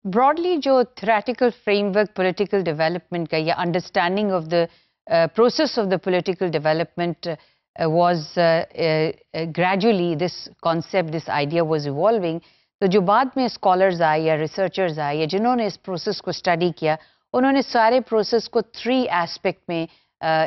broadly जो theoretical framework political development का या understanding of the process of the political development was gradually this concept, this idea was evolving. तो जो बाद में scholars आए या researchers आए या जिन्होंने इस process को study किया, उन्होंने सारे process को 3 aspect में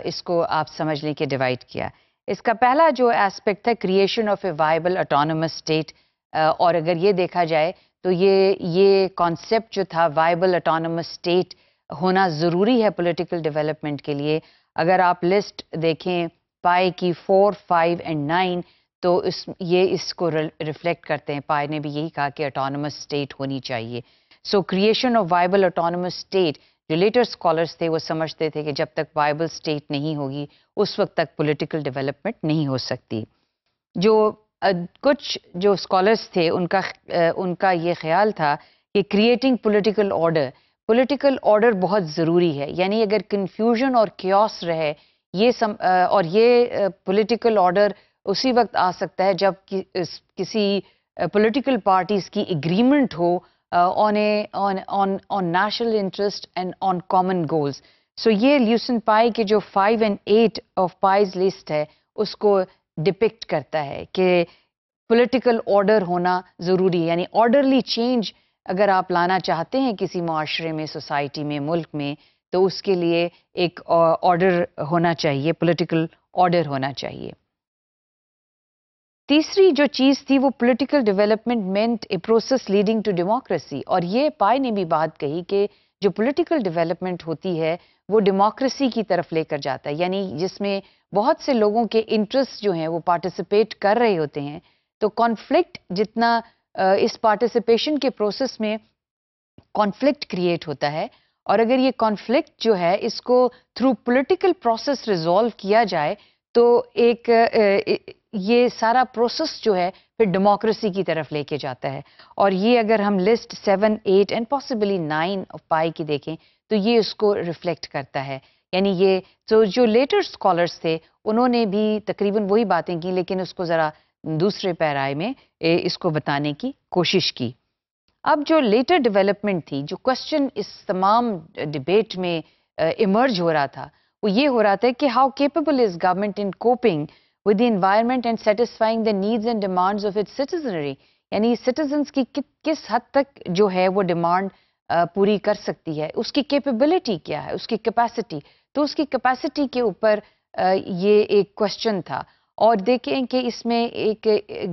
इसको आप समझ लें कि divide किया. इसका पहला जो aspect था creation of a viable autonomous state, और अगर ये देखा जाए तो ये concept जो था viable autonomous state होना ज़रूरी है political development के लिए. अगर आप list देखें पाई की 4, 5 and 9 तो ये इसको reflect करते हैं. पाई ने भी यही कहा कि autonomous state होनी चाहिए. So creation of viable autonomous state, जो later scholars थे वो समझते थे कि जब तक viable state नहीं होगी उस वक्त तक political development नहीं हो सकती. जो कुछ जो स्कॉलर्स थे उनका ये ख्याल था कि क्रिएटिंग पॉलिटिकल ऑर्डर बहुत ज़रूरी है. यानी अगर कन्फ्यूजन और क्योस रहे और ये पॉलिटिकल ऑर्डर उसी वक्त आ सकता है जब किसी पॉलिटिकल पार्टीज़ की एग्रीमेंट हो on national interest and on common goals. So ये ल्यूसन पाई के जो 5 and 8 ऑफ पाइज लिस्ट है उसको डिपिक्ट करता है कि पॉलिटिकल ऑर्डर होना ज़रूरी है. यानी ऑर्डरली चेंज अगर आप लाना चाहते हैं किसी माशरे में, सोसाइटी में, मुल्क में, तो उसके लिए एक ऑर्डर होना चाहिए, पॉलिटिकल ऑर्डर होना चाहिए. तीसरी जो चीज़ थी वो पॉलिटिकल डेवलपमेंट मेंट a process leading to democracy. और ये पाई ने भी बात कही कि जो पॉलिटिकल डेवलपमेंट होती है वो डेमोक्रेसी की तरफ लेकर जाता है. यानी जिसमें बहुत से लोगों के इंटरेस्ट जो हैं वो पार्टिसिपेट कर रहे होते हैं. तो कॉन्फ्लिक्ट जितना इस पार्टिसिपेशन के प्रोसेस में कॉन्फ्लिक्ट क्रिएट होता है, और अगर ये कॉन्फ्लिक्ट जो है इसको थ्रू पॉलिटिकल प्रोसेस रिजॉल्व किया जाए तो ये सारा प्रोसेस जो है फिर डेमोक्रेसी की तरफ लेके जाता है. और ये अगर हम लिस्ट 7, 8 एंड पॉसिबली 9 ऑफ पाई की देखें तो ये उसको रिफ्लेक्ट करता है. यानी ये तो जो लेटर स्कॉलर्स थे उन्होंने भी तकरीबन वही बातें की, लेकिन उसको ज़रा दूसरे पैराए में इसको बताने की कोशिश की. अब जो लेटर डेवलपमेंट थी, जो क्वेश्चन इस तमाम डिबेट में इमर्ज हो रहा था वो ये हो रहा था कि how capable is government in coping with the environment and satisfying the needs and demands of its citizenry. यानी citizens की किस हद तक जो है वो डिमांड पूरी कर सकती है, उसकी कैपेबिलिटी क्या है, उसकी कैपेसिटी. तो उसकी कैपेसिटी के ऊपर ये एक क्वेश्चन था. और देखें कि इसमें एक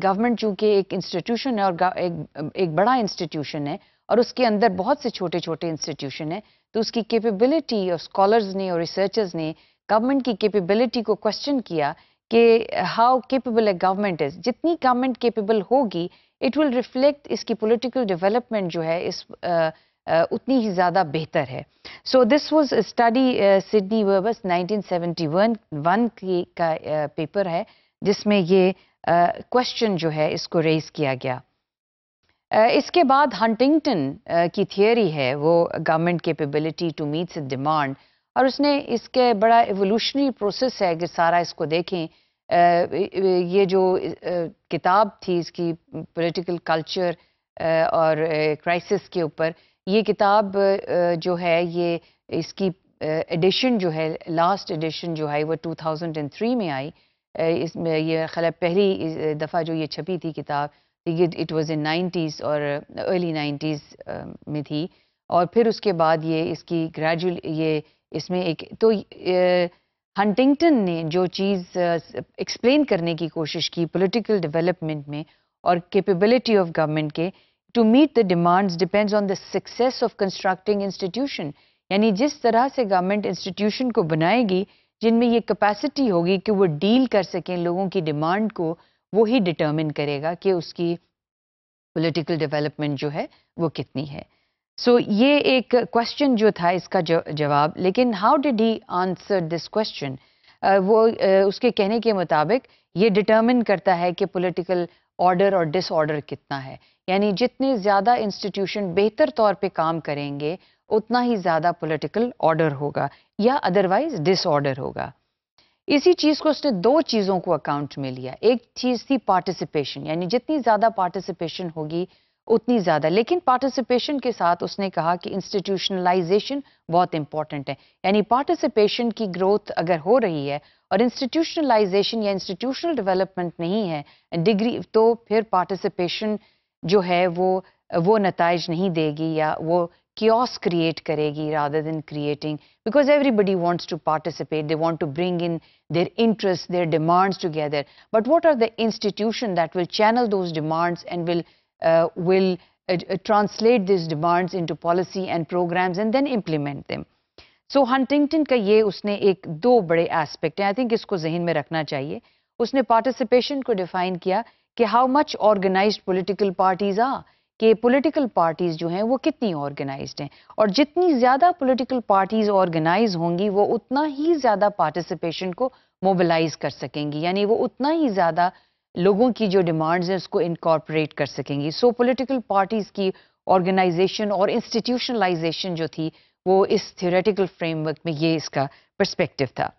गवर्नमेंट चूँकि एक इंस्टीट्यूशन है और एक बड़ा इंस्टीट्यूशन है और उसके अंदर बहुत से छोटे छोटे इंस्टीट्यूशन है, तो उसकी कैपेबिलिटी और स्कॉलर्स ने और रिसर्चर्स ने गवर्नमेंट की कैपेबिलिटी को क्वेश्चन किया कि how capable A government is. जितनी गवर्नमेंट केपेबल होगी इट विल रिफ्लेक्ट इसकी पॉलिटिकल डेवलपमेंट जो है इस उतनी ही ज़्यादा बेहतर है. So this was study Sydney verbose 1971 की का पेपर है जिसमें ये क्वेश्चन जो है इसको रेज किया गया. इसके बाद हंटिंगटन की थियरी है वो government capability to meets demand, और उसने इसके बड़ा एवोल्यूशनरी प्रोसेस है कि सारा इसको देखें. ये जो किताब थी इसकी पॉलिटिकल कल्चर और क्राइसिस के ऊपर, ये किताब जो है ये इसकी एडिशन जो है लास्ट एडिशन जो है वो 2003 में आई. इसमें ये ख्याल पहली दफ़ा जो ये छपी थी किताब, इट वाज इन 90s और अर्ली 90s में थी. और फिर उसके बाद ये इसकी ग्रेजुअल ये इसमें एक तो हंटिंगटन ने जो चीज़ एक्सप्लेन करने की कोशिश की पॉलिटिकल डेवलपमेंट में और कैपेबिलिटी ऑफ गवर्नमेंट के to meet the demands depends on the success of constructing institution. यानी जिस तरह से गवर्नमेंट इंस्टीट्यूशन को बनाएगी जिनमें ये कैपेसिटी होगी कि वो डील कर सकें लोगों की डिमांड को, वो ही डिटर्मिन करेगा कि उसकी पॉलिटिकल डेवलपमेंट जो है वो कितनी है. सो ये एक क्वेश्चन जो था इसका जवाब, लेकिन how did he answer this question, वो उसके कहने के मुताबिक ये डिटर्मिन करता है कि पॉलिटिकल ऑर्डर और डिसऑर्डर कितना है. यानी जितने ज़्यादा इंस्टीट्यूशन बेहतर तौर पे काम करेंगे उतना ही ज़्यादा पॉलिटिकल ऑर्डर होगा या अदरवाइज डिसऑर्डर होगा. इसी चीज़ को उसने 2 चीज़ों को अकाउंट में लिया. एक चीज़ थी पार्टिसिपेशन, यानी जितनी ज़्यादा पार्टिसिपेशन होगी उतनी ज़्यादा, लेकिन पार्टिसिपेशन के साथ उसने कहा कि इंस्टीट्यूशनलाइजेशन बहुत इंपॉर्टेंट है। यानी पार्टिसिपेशन की ग्रोथ अगर हो रही है और इंस्टीट्यूशनलाइजेशन या इंस्टीट्यूशनल डेवलपमेंट नहीं है डिग्री, तो फिर पार्टिसिपेशन जो है वो नताइज नहीं देगी या वो chaos create karegi rather than creating, because everybody wants to participate, they want to bring in their interests, their demands together, but what are the institutions that will channel those demands and will translate these demands into policy and programs and then implement them. So Huntington का ये उसने एक दो बड़े aspect हैं, I think इसको जहन में रखना चाहिए। उसने पार्टिसिपेशन को डिफाइन किया कि how much organised political parties are, कि पॉलिटिकल पार्टीज जो हैं वो कितनी ऑर्गेनाइज्ड हैं, और जितनी ज़्यादा पॉलिटिकल पार्टीज ऑर्गेनाइज होंगी वो उतना ही ज़्यादा पार्टिसिपेशन को मोबिलाइज कर सकेंगी, यानी वो उतना ही ज़्यादा लोगों की जो डिमांड्स हैं उसको इनकॉर्पोरेट कर सकेंगी। सो पॉलिटिकल पार्टीज की ऑर्गेनाइजेशन और इंस्टीट्यूशनलाइजेशन जो थी वो इस थ्योरेटिकल फ्रेमवर्क में ये इसका पर्सपेक्टिव था।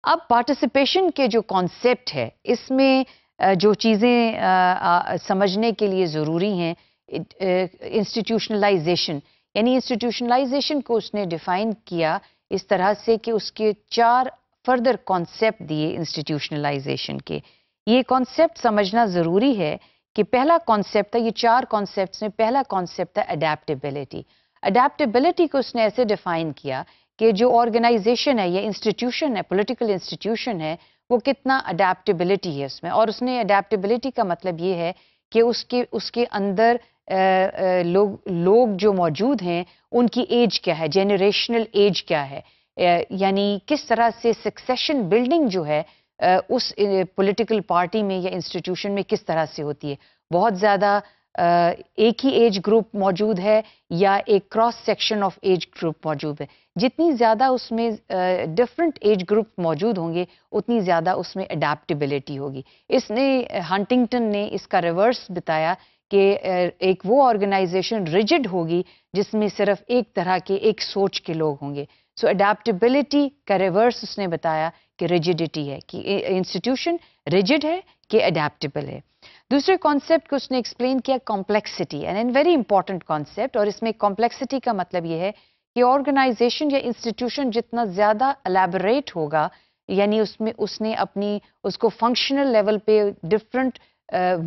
अब पार्टिसिपेशन के जो कॉन्सेप्ट है इसमें जो चीज़ें समझने के लिए ज़रूरी हैं, इंस्टीट्यूशनलाइजेशन, यानी इंस्टीट्यूशनलाइजेशन को उसने डिफ़ाइन किया इस तरह से कि उसके 4 फर्दर कॉन्सेप्ट दिए इंस्टीट्यूशनलाइजेशन के। ये कॉन्सेप्ट समझना ज़रूरी है कि पहला कॉन्सेप्ट था, ये 4 कॉन्सेप्ट्स में पहला कॉन्सेप्ट था अडेप्टेबिलिटी। अडेप्टेबिलिटी को उसने ऐसे डिफ़ाइन किया कि जो ऑर्गेनाइजेशन है या इंस्टीट्यूशन है, पॉलिटिकल इंस्टीट्यूशन है, वो कितना अडेप्टेबिलिटी है उसमें, और उसने अडेप्टेबिलिटी का मतलब ये है कि उसके अंदर लोग जो मौजूद हैं उनकी एज क्या है, जेनरेशनल एज क्या है, यानी किस तरह से सक्सेशन बिल्डिंग जो है उस पॉलिटिकल पार्टी में या इंस्टीट्यूशन में किस तरह से होती है। बहुत ज़्यादा एक ही एज ग्रुप मौजूद है या एक cross section of age group मौजूद है। जितनी ज़्यादा उसमें डिफरेंट एज ग्रुप मौजूद होंगे उतनी ज़्यादा उसमें अडेप्टेबिलिटी होगी। हंटिंगटन ने इसका रिवर्स बताया कि एक वो ऑर्गेनाइजेशन रिजिड होगी जिसमें सिर्फ एक तरह के एक सोच के लोग होंगे। सो अडेप्टेबिलिटी का रिवर्स उसने बताया कि रिजिडिटी है, कि इंस्टीट्यूशन रिजिड है कि अडेप्टेबल है। दूसरे कॉन्सेप्ट को उसने एक्सप्लेन किया complexity, and very important concept, और इसमें कॉम्प्लेक्सिटी का मतलब ये है कि ऑर्गेनाइजेशन या इंस्टीट्यूशन जितना ज़्यादा एलैबोरेट होगा, यानी उसने उसको फंक्शनल लेवल पे डिफरेंट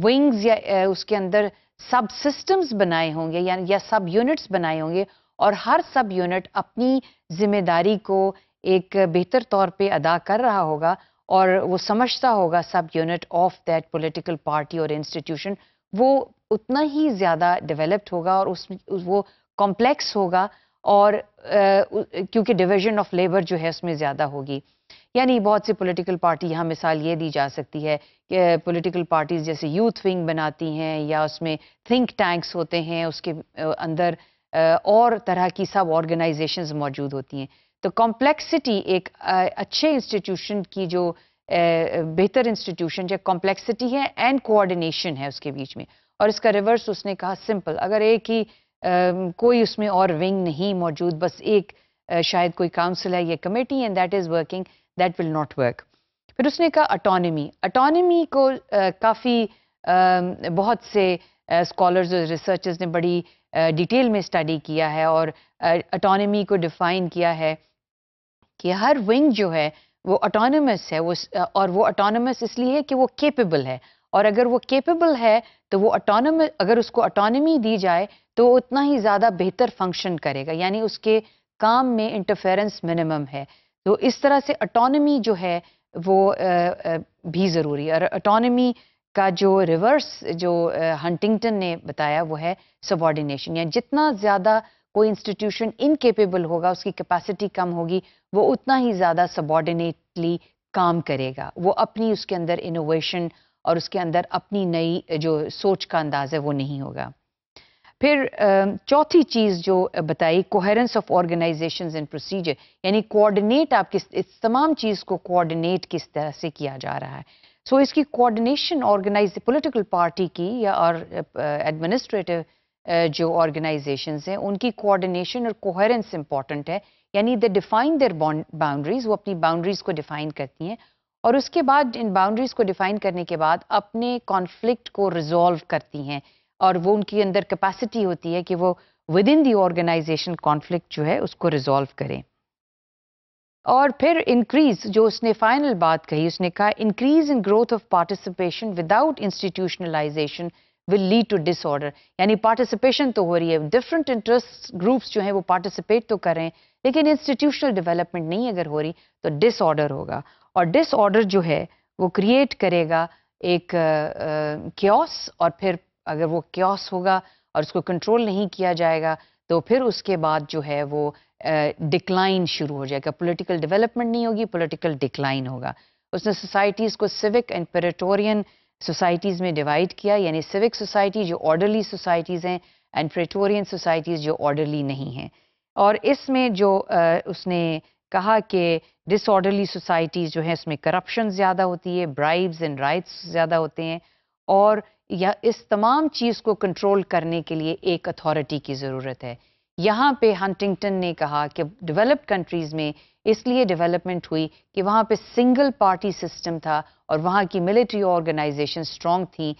विंग्स या उसके अंदर सब सिस्टम्स बनाए होंगे या सब यूनिट्स बनाए होंगे, और हर सब यूनिट अपनी जिम्मेदारी को एक बेहतर तौर पे अदा कर रहा होगा और वो समझता होगा सब unit of that political party और इंस्टीट्यूशन, वो उतना ही ज़्यादा डेवलप्ड होगा और वो कॉम्प्लेक्स होगा, और क्योंकि डिवीजन ऑफ लेबर जो है उसमें ज़्यादा होगी। यानी बहुत सी पॉलिटिकल पार्टी, यहाँ मिसाल ये दी जा सकती है कि पॉलिटिकल पार्टीज जैसे यूथ विंग बनाती हैं या उसमें थिंक टैंक्स होते हैं, उसके अंदर और तरह की सब ऑर्गेनाइजेशंस मौजूद होती हैं। तो कॉम्प्लेक्सिटी एक अच्छे इंस्टीट्यूशन की जो बेहतर इंस्टीट्यूशन जो कॉम्प्लेक्सिटी है एंड कोऑर्डिनेशन है उसके बीच में। और इसका रिवर्स उसने कहा सिंपल, अगर एक ही कोई उसमें और विंग नहीं मौजूद, बस एक शायद कोई काउंसिल है या committee and that is working, that will not work. फिर उसने कहा अटोनमी को काफ़ी बहुत से स्कॉलर्स और रिसर्चर्स ने बड़ी डिटेल में स्टडी किया है और अटोनमी को डिफाइन किया है कि हर विंग जो है वो ऑटोनमस है, और वो ऑटोनमस इसलिए है कि वो केपेबल है, और अगर वो केपेबल है तो वो अगर उसको ऑटोनमी दी जाए तो उतना ही ज़्यादा बेहतर फंक्शन करेगा, यानी उसके काम में इंटरफेरेंस मिनिमम है। तो इस तरह से ऑटोनमी जो है वो भी ज़रूरी है। और ऑटोनमी का जो रिवर्स जो हंटिंगटन ने बताया वो है सबऑर्डिनेशन, यानी जितना ज़्यादा कोई इंस्टीट्यूशन इनकेपेबल होगा, उसकी कैपेसिटी कम होगी, वो उतना ही ज़्यादा सबऑर्डिनेटली काम करेगा, वो अपनी उसके अंदर इनोवेशन और उसके अंदर अपनी नई जो सोच का अंदाज़ है वो नहीं होगा। फिर चौथी चीज़ जो बताई coherence of organisations and procedure, यानी कोऑर्डिनेट आप इस तमाम चीज़ को कोऑर्डिनेट किस तरह से किया जा रहा है। सो इसकी कोऑर्डिनेशन पॉलिटिकल पार्टी की या और एडमिनिस्ट्रेटिव जो ऑर्गेनाइजेशंस हैं उनकी कोऑर्डिनेशन और कोहेरेंस इंपॉर्टेंट है, यानी दे डिफाइन देयर बाउंड्रीज, वो अपनी बाउंड्रीज को डिफाइन करती हैं और उसके बाद इन बाउंड्रीज को डिफाइन करने के बाद अपने कॉन्फ्लिक्ट को रिजॉल्व करती हैं اور وہ ان کی اندر کیپیسٹی ہوتی ہے کہ وہ with in the organisation conflict جو ہے اس کو ریزالو کریں. اور پھر انکریز جو اس نے فائنل بات کہی، اس نے کہا increase in growth of participation without institutionalisation will lead to disorder. یعنی پارٹیسپیشن تو ہو رہی ہے، ڈفرنٹ انٹرسٹ گروپس جو ہیں وہ پارٹیسپیٹ تو کر رہے ہیں، لیکن انسٹیٹیوشنل ڈیولپمنٹ نہیں اگر ہو رہی تو ڈس آرڈر ہوگا. اور ڈس آرڈر جو ہے وہ کریٹ کرے گا ایک کیوس، اور پھر اگر وہ کیوس ہوگا اور اس کو کنٹرول نہیں کیا جائے گا تو پھر اس کے بعد جو ہے وہ ڈکلائن شروع ہو جائے گا. پولیٹیکل ڈیولپمنٹ نہیں ہوگی، پولیٹیکل ڈکلائن ہوگا. اس نے سوسائٹیز کو سیوک اینڈ پیریٹورین سوسائٹیز میں ڈیوائڈ کیا، یعنی سیوک سوسائٹی جو آرڈرلی سوسائٹیز ہیں اینڈ پیریٹورین سوسائٹیز جو آرڈرلی نہیں ہیں. اور اس میں جو اس نے کہا کہ ڈس آرڈرلی سوسائٹیز جو ہیں اس میں کرپشن زیادہ ہوتی ہے، برائبز اینڈ رائٹس زیادہ ہوتے ہیں، اور یا اس تمام چیز کو کنٹرول کرنے کے لیے ایک اتھارٹی کی ضرورت ہے. یہاں پہ ہنٹنگٹن نے کہا کہ ڈیولپڈ کنٹریز میں اس لیے ڈیولپمنٹ ہوئی کہ وہاں پہ سنگل پارٹی سسٹم تھا اور وہاں کی ملٹری آرگنائزیشن اسٹرانگ تھیں.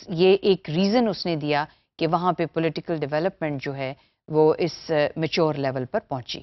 یہ ایک ریزن اس نے دیا کہ وہاں پہ پولیٹیکل ڈیولپمنٹ جو ہے وہ اس میچور لیول پر پہنچی.